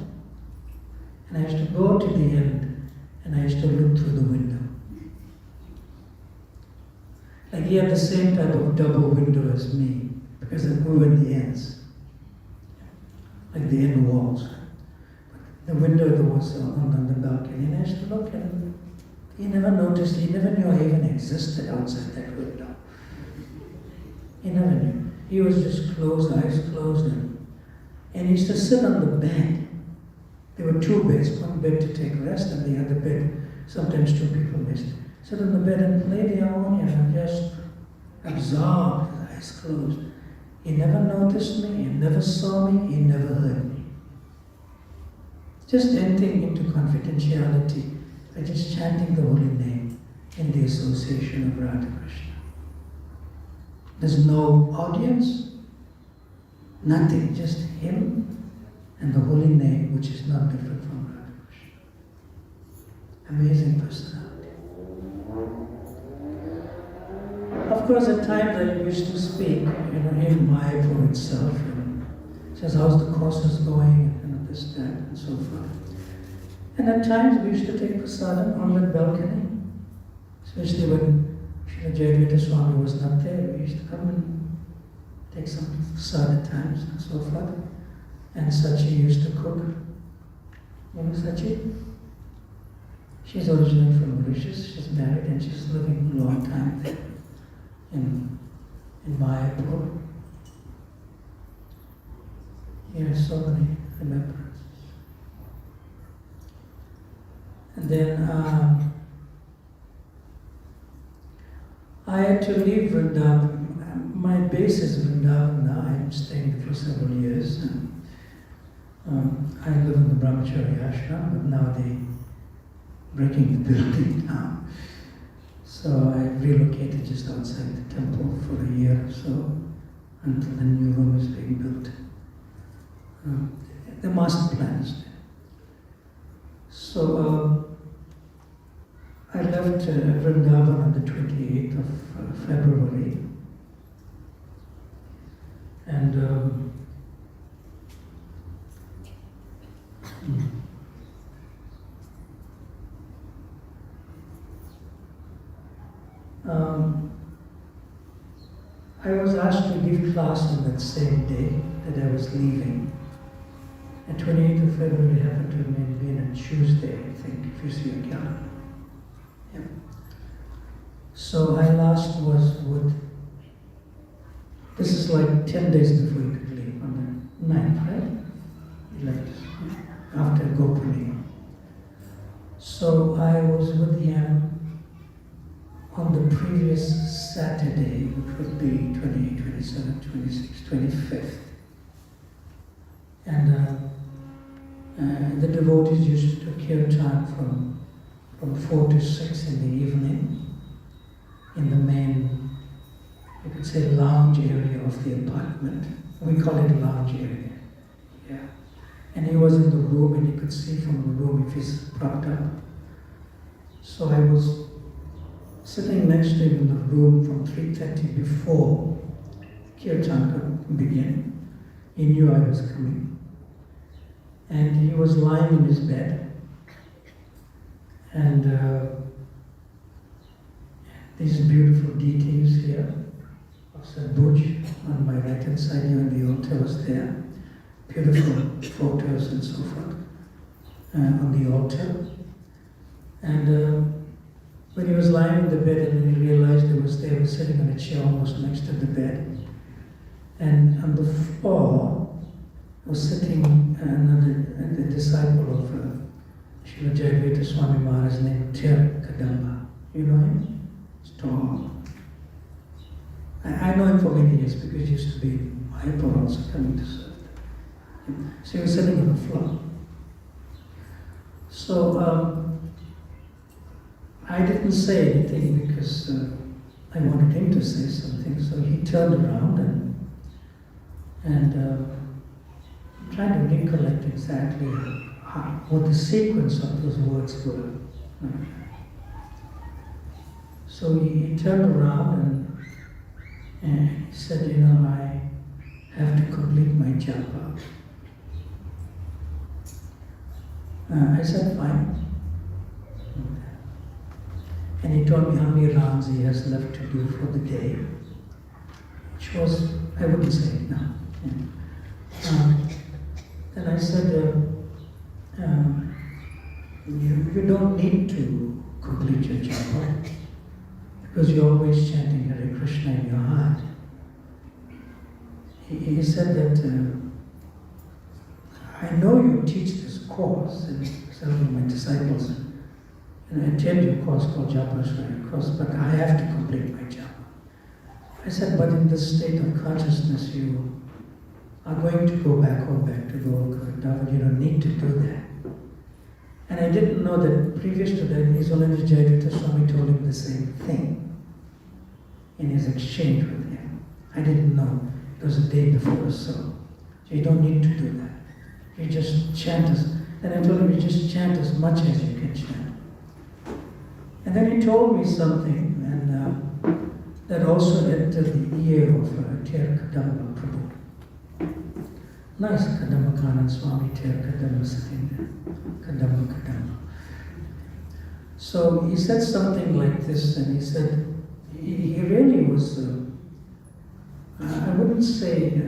And I used to go to the end, and I used to look through the window. Like he had the same type of double window as me, because we were in the ends. Like the end walls. The window that was on the balcony, and I used to look, and he never noticed, he never knew I even existed outside that window. He never knew. He was just closed, eyes closed, and he used to sit on the bed. There were two beds, one bed to take rest, and the other bed, sometimes two people missed. Sit on the bed and play the harmonium and just absorbed, with eyes closed. He never noticed me, he never saw me, he never heard me. Just entering into confidentiality by just chanting the holy name in the association of Radha Krishna. There's no audience, nothing, just him and the holy name, which is not different from Radha Krishna. Amazing personality. Of course, at times I used to speak, in Mayapur itself, says how's the courses going, this, that, and so forth. And at times we used to take prasadam on the balcony, especially when Srila Jayadvaita Swami was not there. We used to come and take some prasad at times and so forth. And Sachi used to cook. You know Sachi? She's originally from Mauritius. She's married and she's living a long time there in Mayapur. Yeah, so many remembrances. And then I had to leave Vrindavan. My base is Vrindavan now. I'm staying there for several years. And, I live in the Brahmachari ashram, but now they're breaking the building down. So I relocated just outside the temple for a year or so until the new room is being built. The master plan is there. So I left Vrindavan on the 28th of February. And I was asked to give class on that same day that I was leaving. And 28th of February happened to be on a Tuesday, I think, if you see a calendar. Yeah. So I last was with, this is like 10 days before you could leave, on the 9th, right? Like after Gopurnima. So I was with him on the previous Saturday, which would be 28, 27, 26, 25th. And the devotees used to do kirtan from 4 to 6 in the evening in the main, you could say, lounge area of the apartment. We call it a lounge area. Yeah. And he was in the room, and you could see from the room if he's propped up. So I was sitting next to him in the room from 3:30 before kirtan could begin. He knew I was coming. And he was lying in his bed. And these beautiful details here of Puja on my right hand side, here on the altar was there. Beautiful photos and so forth on the altar. And when he was lying in the bed, and then he realized they were sitting on a chair almost next to the bed. And on the floor was sitting a disciple of Srila Jayadvaita Swami Maharaj named Kadamba. You know him? He's tall, I know him for many years because he used to be in Mayapur also coming to serve. So he was sitting on the floor. So I didn't say anything because I wanted him to say something. So he turned around and I'm trying to recollect exactly what the sequence of those words were. So he turned around and he said, you know, I have to complete my japa. I said, fine. And he told me how many rounds he has left to do for the day, which was, I wouldn't say it now. Then I said, you don't need to complete your japa because you're always chanting Hare Krishna in your heart. He said that, I know you teach this course, and several of my disciples, and I attend your course called Japa course, but I have to complete my japa. I said, but in this state of consciousness, you are going to go back home, back to Kadamba. You don't need to do that. And I didn't know that previous to that, His Holiness Jayadvaita Swami told him the same thing in his exchange with him. I didn't know. It was a day before or so. So you don't need to do that. You just chant and I told him, you just chant as much as you can chant. And then he told me something, and that also entered the ear of Kadamba Prabhu. Nice Kadamba Kanana Swami, Kadamba sitting there. Kadamba. So he said something like this, and he said, he really was, I wouldn't say,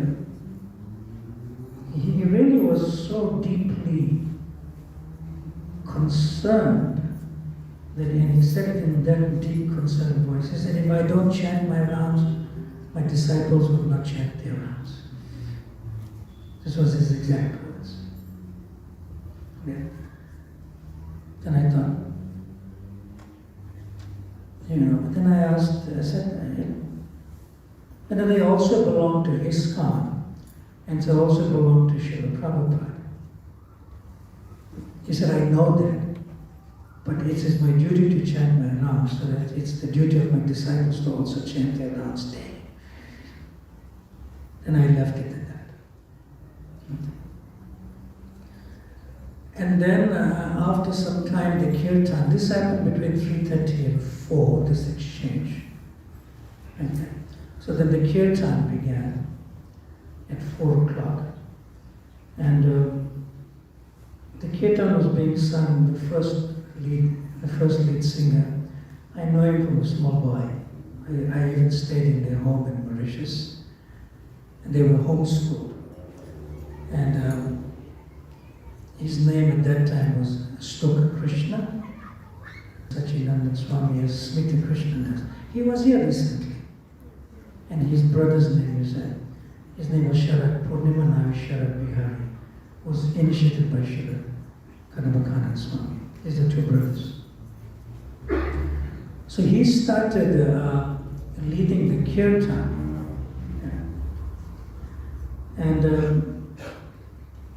he really was so deeply concerned that, and he said it in that deep concerned voice, he said, if I don't chant my rounds, my disciples will not chant their rounds. This was his exact words. Yeah. Then I thought, then I asked, I said, but then they also belong to ISKCON, and they also belong to Srila Prabhupada. He said, I know that, but it is my duty to chant my rounds, so that it's the duty of my disciples to also chant their rounds daily. And I left it at that. And then after some time, the kirtan, this happened between 3:30 and 4, this exchange. Okay. So then the kirtan began at 4 o'clock. And the kirtan was being sung, the first lead singer. I know him from a small boy. I even stayed in their home in Mauritius. And they were homeschooled. And his name at that time was Stoka Krishna. Sachinandan Swami as Smita Krishna. He was here recently. And his brother's name is, his name was Sharat Purnima, now is Sharat Bihari. Was initiated by Sharat Kanana Swami. These are two brothers. So he started leading the kirtan. And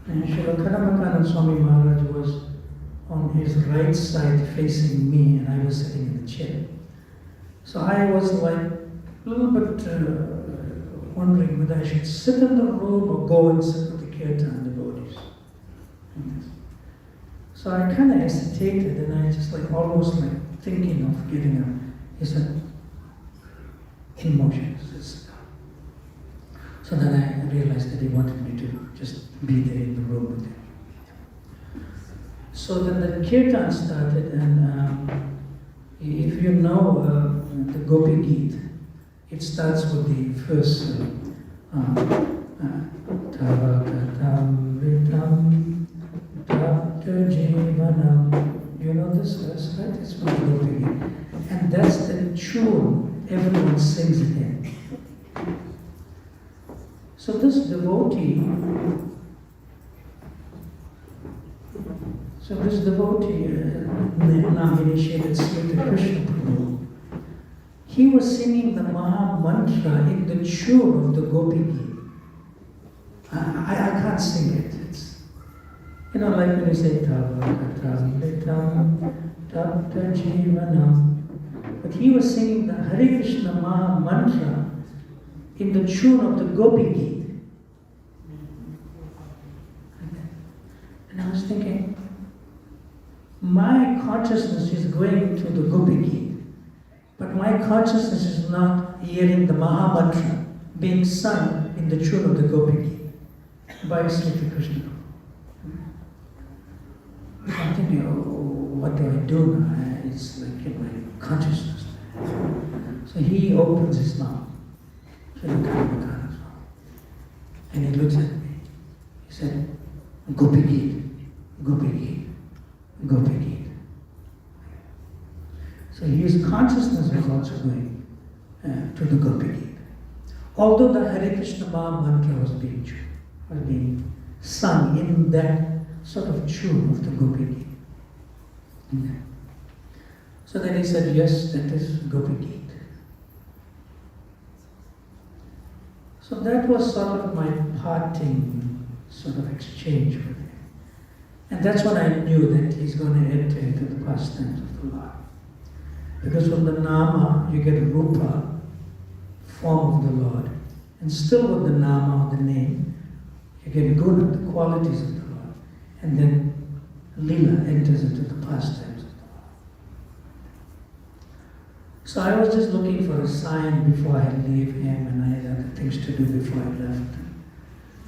Srila Kanana Swami Maharaja was on his right side facing me, and I was sitting in the chair. So I was like a little bit wondering whether I should sit in the room or go and sit with the kirtan devotees. So I kind of hesitated, and I just like almost like thinking of getting up. He said, emotions. So then I realized that he wanted me to just be there in the room with him. So then the kirtan started, and if you know the Gopi Geet, it starts with the first Tavakatam Ritam Tapta Jivanam. You know this verse, right? It's from the Gopi Geet. And that's the tune, everyone sings it in. So this devotee, now initiated Smita Krishna Prabhu, he was singing the Maha Mantra in the tune of the Gopi Gita. I can't sing it. It's, you know, like when you say Tapta Jivanam. But he was singing the Hare Krishna Maha Mantra in the tune of the Gopi Gita. And I was thinking, my consciousness is going to the Gopi Gita, but my consciousness is not hearing the Maha Mantra being sung in the tune of the Gopi Gita by Sri Krishna. I'm thinking, oh, what do I do now? It's like in my consciousness. So he opens his mouth, and he looks at me. He said, Gopi Gita, Gopi Gita, Gopi Gita. So his consciousness was also going to the Gopi Gita. Although the Hare Krishna Maha Mantra was being sung in that sort of tune of the Gopi Gita. So then he said, yes, that is Gopi Gita. So that was sort of my parting sort of exchange with him. And that's when I knew that he's going to enter into the pastimes of the Lord. Because from the Nama, you get a Rupa, form of the Lord. And still with the Nama, or the name, you get Guna, the qualities of the Lord. And then Lila enters into the pastimes of the Lord. So I was just looking for a sign before I leave him, and I had other things to do before I left,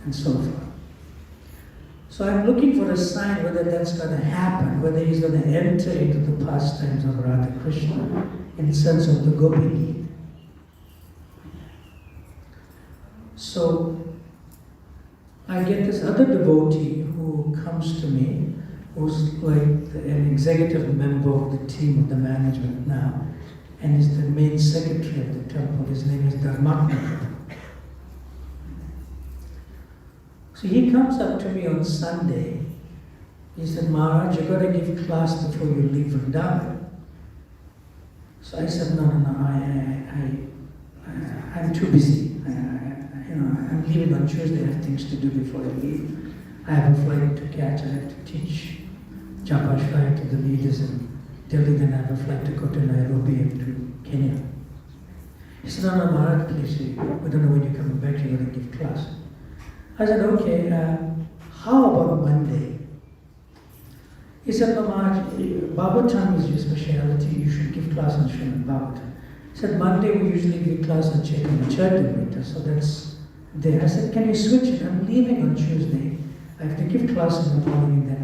and so forth. So I'm looking for a sign whether that's going to happen, whether he's going to enter into the pastimes of Radha Krishna in the sense of the Gopi Gita. So I get this other devotee who comes to me, who's like an executive member of the team of the management now, and is the main secretary of the temple. His name is Dharmakna. So he comes up to me on Sunday. He said, Maharaj, you've got to give class before you leave Vrindavan. So I said, no, I'm too busy. I'm leaving on Tuesday. I have things to do before I leave. I have a flight to catch. I have to teach Japashvaya to the leaders in Delhi. Then I have a flight to go to Nairobi and to Kenya. He said, no, Maharaj, please, we don't know when you're coming back. You're going to give class. I said, okay, how about Monday? He said, no, Maharaj, Bhagavatam is your specialty. You should give class on Srimad Bhagavatam. He said, Monday we usually give class on Chaitanya Charitamrita, so that's there. I said, can you switch it? I'm leaving on Tuesday. I have to give class in the morning and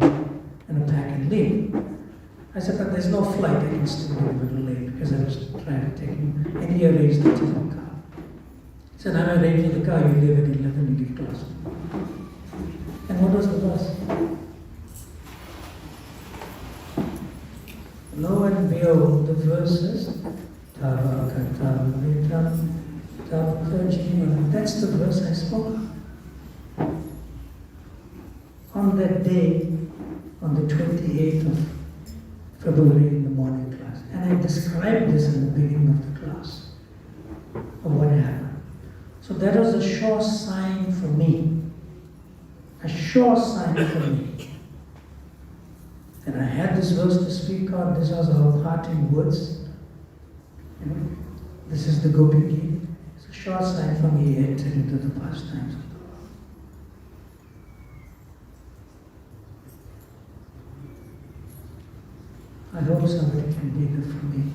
then pack and leave. I said, but there's no flight. I can still be a little late because I was trying to take him. And he arranged the temple car. He said, I'm arranging the car. You leave at 11, you give class. And what was the bus? Lo and behold, the verses, that's the verse I spoke of. On that day, on the 28th of February in the morning class. And I described this in the beginning of the class, of what happened. So that was a sure sign for me. A sure sign for me. That I had this verse to speak on, this was our parting words. This is the Gopi Gita. It's a sure sign for me he entered into the pastimes of the Lord. I hope somebody can be there for me,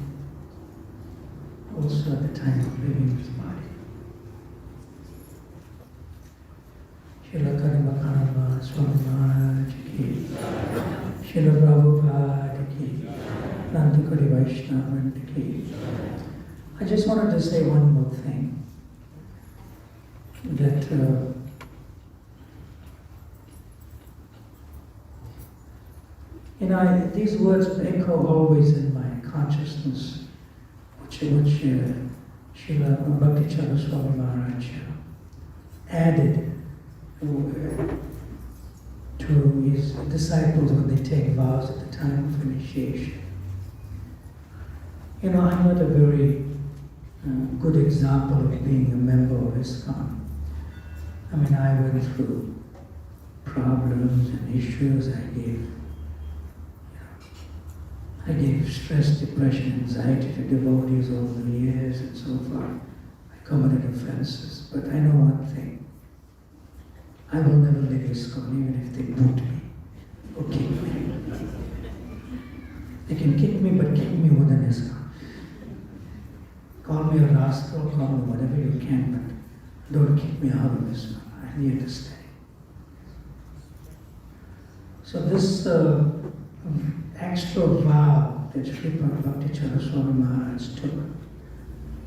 also at the time of leaving this body. Srila Kadamba Swami Maharaja ki, Srila Prabhupada ki, Nantakari Vaishnava ki. I just wanted to say one more thing, that these words echo always in my consciousness, which Srila Bhakti Chandra Swami Maharaj added to his disciples when they take vows at the time of initiation. I'm not a very good example of being a member of ISKCON. I mean, I went through problems and issues. I gave stress, depression, anxiety to devotees over the years and so forth. I committed offenses, but I know one thing. I will never leave ISKCON even if they boot me or kick me. They can kick me, but kick me within ISKCON. Call me a rascal, call me whatever you can, but don't kick me out of ISKCON. I need to stay. So this extra vow that Srila Bhakti Swami Maharaj took,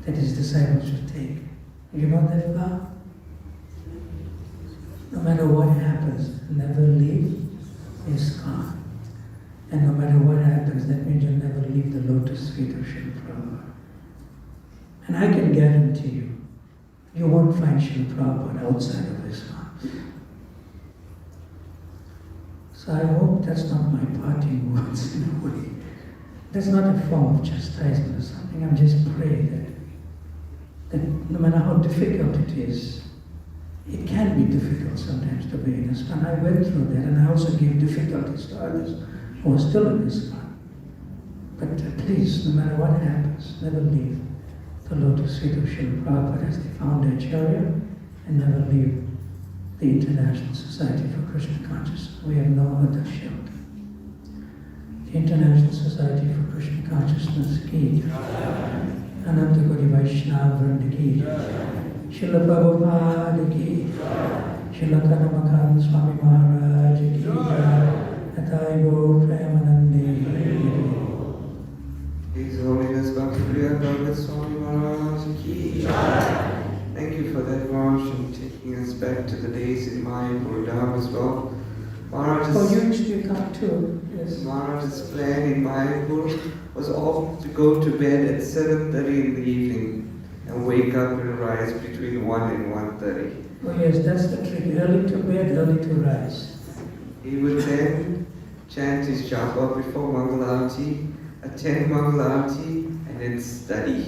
that his disciples should take. You know that vow? No matter what happens, never leave ISKCON. And no matter what happens, that means you'll never leave the lotus feet of Srila Prabhupada. And I can guarantee you, you won't find Srila Prabhupada outside of ISKCON. So I hope that's not my parting words in a way. That's not a form of chastisement or something. I'm just praying that no matter how difficult it is, it can be difficult sometimes to be in ISKCON. I went through that, and I also gave difficulties to others who are still in ISKCON. But please, no matter what happens, never leave the lotus feet of Srila Prabhupada as the founder Acharya, and never leave the International Society for Krishna Consciousness. We have no other shelter. The International Society for Krishna Consciousness ki Ananta Koti Vaishnava Vrinda ki Srila Prabhupada ki Srila Kadamba Swami Maharaja ki Atai Gaur Premanande. His Holiness Bhakti Swami Maharaj ki. Thank you for that, Maharaj, and taking us back to the days in Mayapur Dham as well. For you to come too. Yes. Maharaj's plan in Mayapur was often to go to bed at 7:30 in the evening and wake up and rise between 1 and 1:30. Oh yes, that's the trick. Early to bed, early to rise. He would then chant his japa before Mangal Arati, attend Mangal Arati, and then study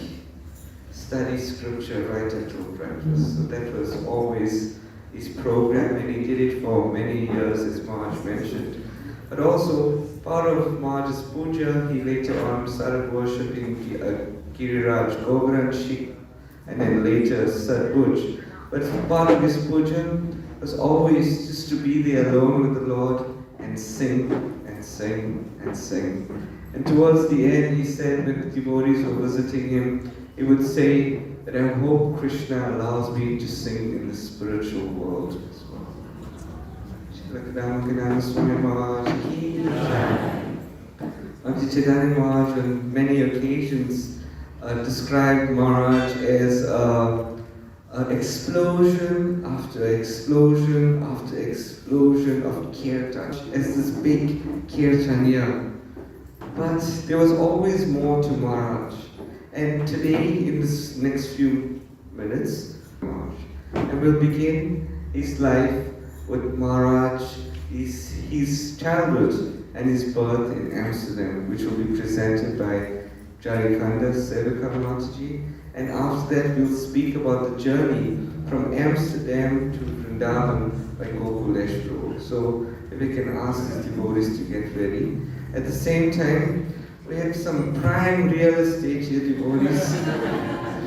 scripture right until breakfast. So that was always his program, and he did it for many years, as Maharaj mentioned. But also, part of Maharaj's puja, he later on started worshipping Giriraj Govardhan, and then later Sadbhuj. But part of his puja was always just to be there alone with the Lord and sing and sing and sing. And towards the end, he said, when the devotees were visiting him, he would say that I hope Krishna allows me to sing in the spiritual world as well. Kadamba Swami Maharaj ki Bhakti Chaitanya Maharaj on many occasions described Maharaj as an explosion after explosion after explosion of kirtan, as this big kirtanya. But there was always more to Maharaj. And today, in this next few minutes, and we'll begin his life with Maharaj, his childhood and his birth in Amsterdam, which will be presented by Jarikanda Sevakar Mataji. And after that, we'll speak about the journey from Amsterdam to Vrindavan by Gokuleshwar. So, if we can ask his devotees to get ready. At the same time, we have some prime real estate here, devotees.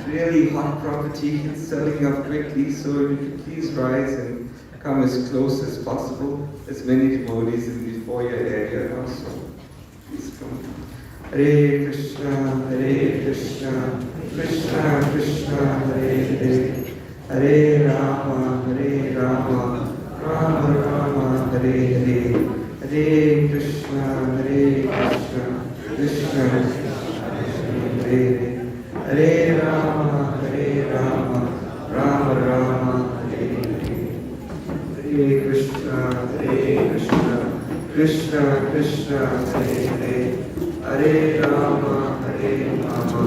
Really hot property, it's selling up quickly, so if you could please rise and come as close as possible. There's many devotees in the foyer area now, so please come. Hare Krishna, Krishna Krishna, Hare Hare, Hare Rama, Rama Rama, Hare Hare, Hare Krishna, Krishna Hare Hare, Hare Rama, Rama Rama, Hare Hare, Hare Krishna, Krishna Hare Hare, Hare Rama, Rama